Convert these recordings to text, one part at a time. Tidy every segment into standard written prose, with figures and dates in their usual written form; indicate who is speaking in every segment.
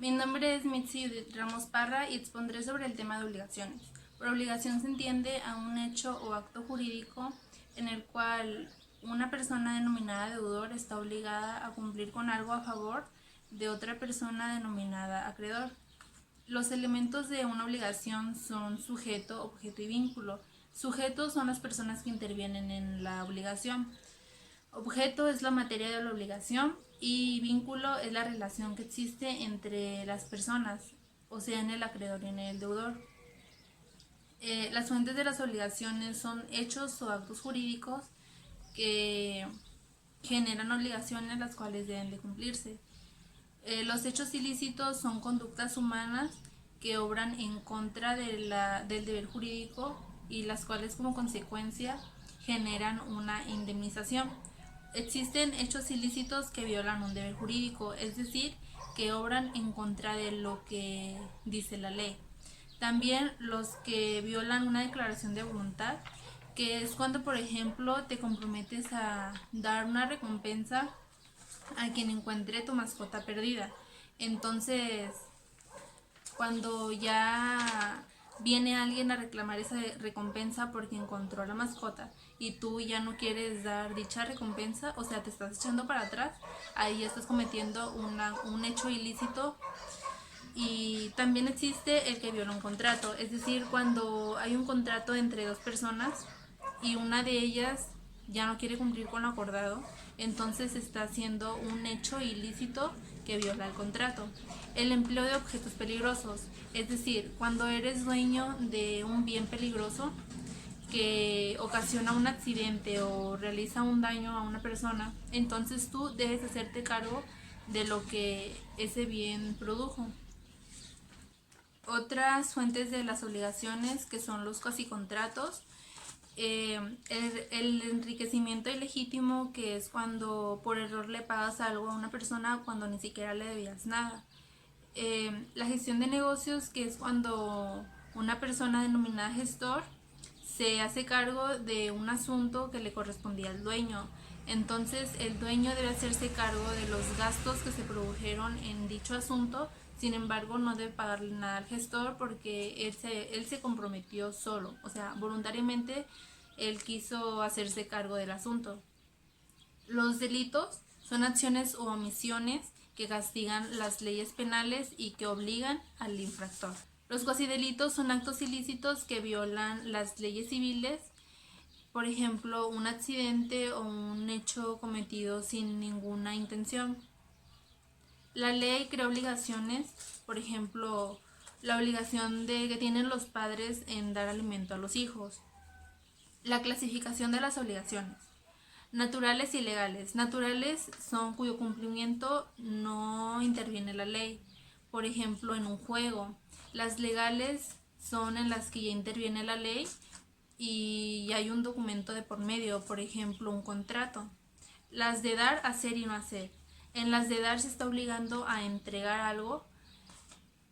Speaker 1: Mi nombre es Mitzi Judith Ramos Parra y expondré sobre el tema de obligaciones. Por obligación se entiende a un hecho o acto jurídico en el cual una persona denominada deudor está obligada a cumplir con algo a favor de otra persona denominada acreedor. Los elementos de una obligación son sujeto, objeto y vínculo. Sujetos son las personas que intervienen en la obligación. Objeto es la materia de la obligación y vínculo es la relación que existe entre las personas, o sea, en el acreedor y en el deudor. Las fuentes de las obligaciones son hechos o actos jurídicos que generan obligaciones las cuales deben de cumplirse. Los hechos ilícitos son conductas humanas que obran en contra del deber jurídico y las cuales como consecuencia generan una indemnización. Existen hechos ilícitos que violan un deber jurídico, es decir, que obran en contra de lo que dice la ley. También los que violan una declaración de voluntad, que es cuando, por ejemplo, te comprometes a dar una recompensa a quien encuentre tu mascota perdida. Entonces, cuando ya viene alguien a reclamar esa recompensa porque encontró a la mascota y tú ya no quieres dar dicha recompensa, o sea, te estás echando para atrás, ahí ya estás cometiendo un hecho ilícito. Y también existe el que viola un contrato, es decir, cuando hay un contrato entre dos personas y una de ellas ya no quiere cumplir con lo acordado, entonces está haciendo un hecho ilícito que viola el contrato. El empleo de objetos peligrosos, es decir, cuando eres dueño de un bien peligroso que ocasiona un accidente o realiza un daño a una persona, entonces tú debes hacerte cargo de lo que ese bien produjo. Otras fuentes de las obligaciones que son los cuasicontratos, el enriquecimiento ilegítimo, que es cuando por error le pagas algo a una persona cuando ni siquiera le debías nada. La gestión de negocios, que es cuando una persona denominada gestor se hace cargo de un asunto que le correspondía al dueño. Entonces el dueño debe hacerse cargo de los gastos que se produjeron en dicho asunto, sin embargo no debe pagarle nada al gestor porque él se comprometió solo, o sea, voluntariamente él quiso hacerse cargo del asunto. Los delitos son acciones o omisiones que castigan las leyes penales y que obligan al infractor. Los cuasidelitos son actos ilícitos que violan las leyes civiles, por ejemplo, un accidente o un hecho cometido sin ninguna intención. La ley crea obligaciones, por ejemplo, la obligación que tienen los padres en dar alimento a los hijos. La clasificación de las obligaciones. Naturales y legales. Naturales son cuyo cumplimiento no interviene la ley, por ejemplo, en un juego. Las legales son en las que ya interviene la ley y hay un documento de por medio, por ejemplo, un contrato. Las de dar, hacer y no hacer. En las de dar se está obligando a entregar algo,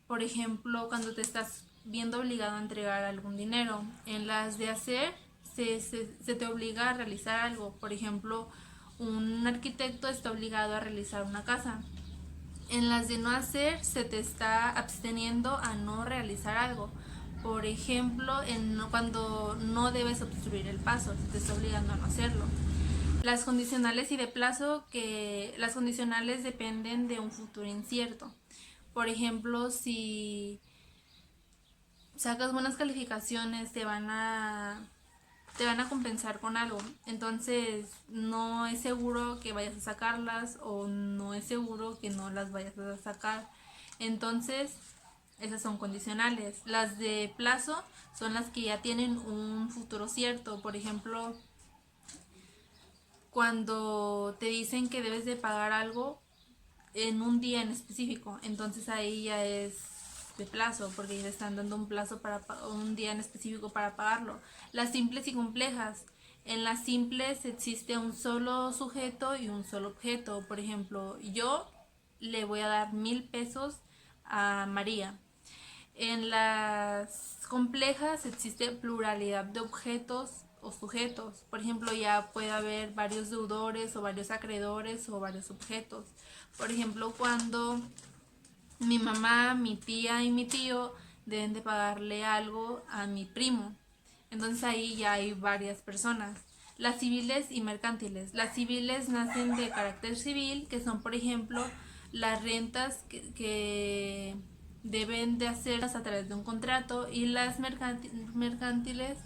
Speaker 1: por ejemplo, cuando te estás viendo obligado a entregar algún dinero. En las de hacer se te obliga a realizar algo, por ejemplo, un arquitecto está obligado a realizar una casa. En las de no hacer se te está absteniendo a no realizar algo, por ejemplo, cuando no debes obstruir el paso, se te está obligando a no hacerlo. Las condicionales y de plazo, que las condicionales dependen de un futuro incierto. Por ejemplo, si sacas buenas calificaciones te van a compensar con algo. Entonces no es seguro que vayas a sacarlas o no es seguro que no las vayas a sacar. Entonces esas son condicionales. Las de plazo son las que ya tienen un futuro cierto. Por ejemplo, cuando te dicen que debes de pagar algo en un día en específico, entonces ahí ya es de plazo, porque ya están dando un plazo para un día en específico para pagarlo. Las simples y complejas. En las simples existe un solo sujeto y un solo objeto. Por ejemplo, yo le voy a dar 1,000 pesos a María. En las complejas existe pluralidad de objetos o sujetos. Por ejemplo, ya puede haber varios deudores o varios acreedores o varios objetos. Por ejemplo, cuando Mi mamá, mi tía y mi tío deben de pagarle algo a mi primo. Entonces ahí ya hay varias personas. Las civiles y mercantiles. Las civiles nacen de carácter civil, que son, por ejemplo, las rentas que deben de hacerlas a través de un contrato, y las mercantiles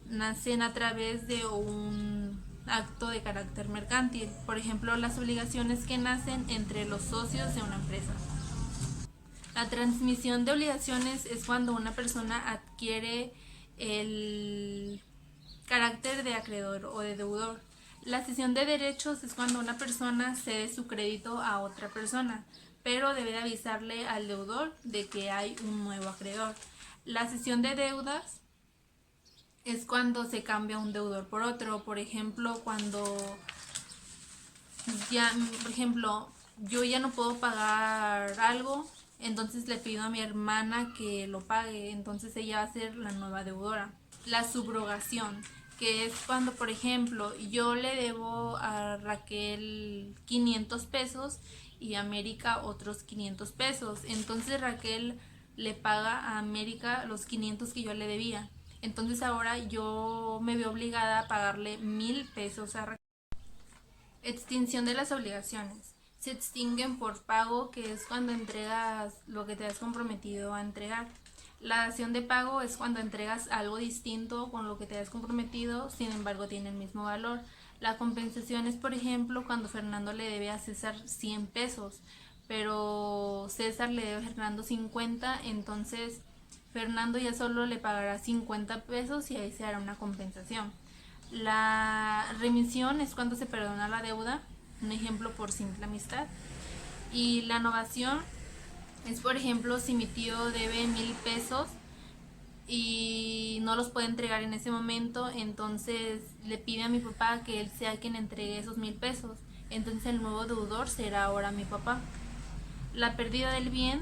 Speaker 1: nacen a través de un acto de carácter mercantil. Por ejemplo, las obligaciones que nacen entre los socios de una empresa. La transmisión de obligaciones es cuando una persona adquiere el carácter de acreedor o de deudor. La cesión de derechos es cuando una persona cede su crédito a otra persona, pero debe de avisarle al deudor de que hay un nuevo acreedor. La cesión de deudas es cuando se cambia un deudor por otro. Por ejemplo, yo ya no puedo pagar algo, entonces le pido a mi hermana que lo pague, entonces ella va a ser la nueva deudora. La subrogación, que es cuando, por ejemplo, yo le debo a Raquel 500 pesos y a América otros 500 pesos, entonces Raquel le paga a América los 500 que yo le debía, entonces ahora yo me veo obligada a pagarle 1000 pesos a Raquel. Extinción de las obligaciones. Se extinguen por pago, que es cuando entregas lo que te has comprometido a entregar. La dación de pago es cuando entregas algo distinto con lo que te has comprometido, sin embargo tiene el mismo valor. La compensación es, por ejemplo, cuando Fernando le debe a César 100 pesos, pero César le debe a Fernando 50, entonces Fernando ya solo le pagará 50 pesos y ahí se hará una compensación. La remisión es cuando se perdona la deuda, un ejemplo por simple amistad. Y la novación es, por ejemplo, si mi tío debe 1000 pesos y no los puede entregar en ese momento, entonces le pide a mi papá que él sea quien entregue esos 1000 pesos. Entonces el nuevo deudor será ahora mi papá. La pérdida del bien,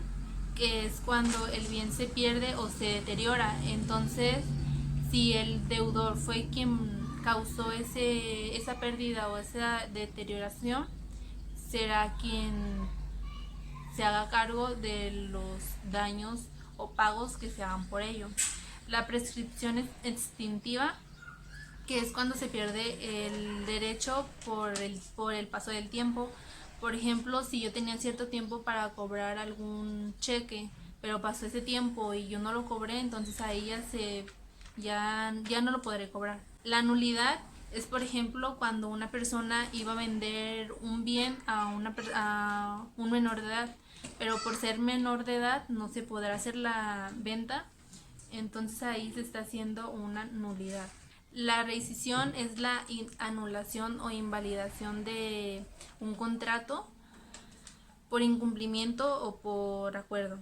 Speaker 1: que es cuando el bien se pierde o se deteriora. Entonces, si el deudor fue quien causó esa pérdida o esa deterioración, será quien se haga cargo de los daños o pagos que se hagan por ello. La prescripción extintiva, que es cuando se pierde el derecho por el paso del tiempo. Por ejemplo, si yo tenía cierto tiempo para cobrar algún cheque, pero pasó ese tiempo y yo no lo cobré, entonces ahí ya no lo podré cobrar. La nulidad es, por ejemplo, cuando una persona iba a vender un bien a un menor de edad, pero por ser menor de edad no se podrá hacer la venta, entonces ahí se está haciendo una nulidad. La rescisión es la anulación o invalidación de un contrato por incumplimiento o por acuerdo.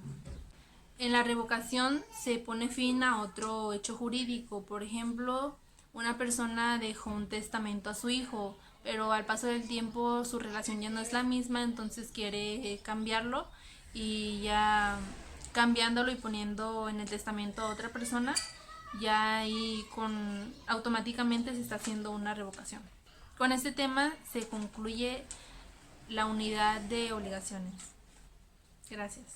Speaker 1: En la revocación se pone fin a otro hecho jurídico. Por ejemplo, una persona dejó un testamento a su hijo, pero al paso del tiempo su relación ya no es la misma, entonces quiere cambiarlo, y ya cambiándolo y poniendo en el testamento a otra persona, ya ahí automáticamente se está haciendo una revocación. Con este tema se concluye la unidad de obligaciones. Gracias.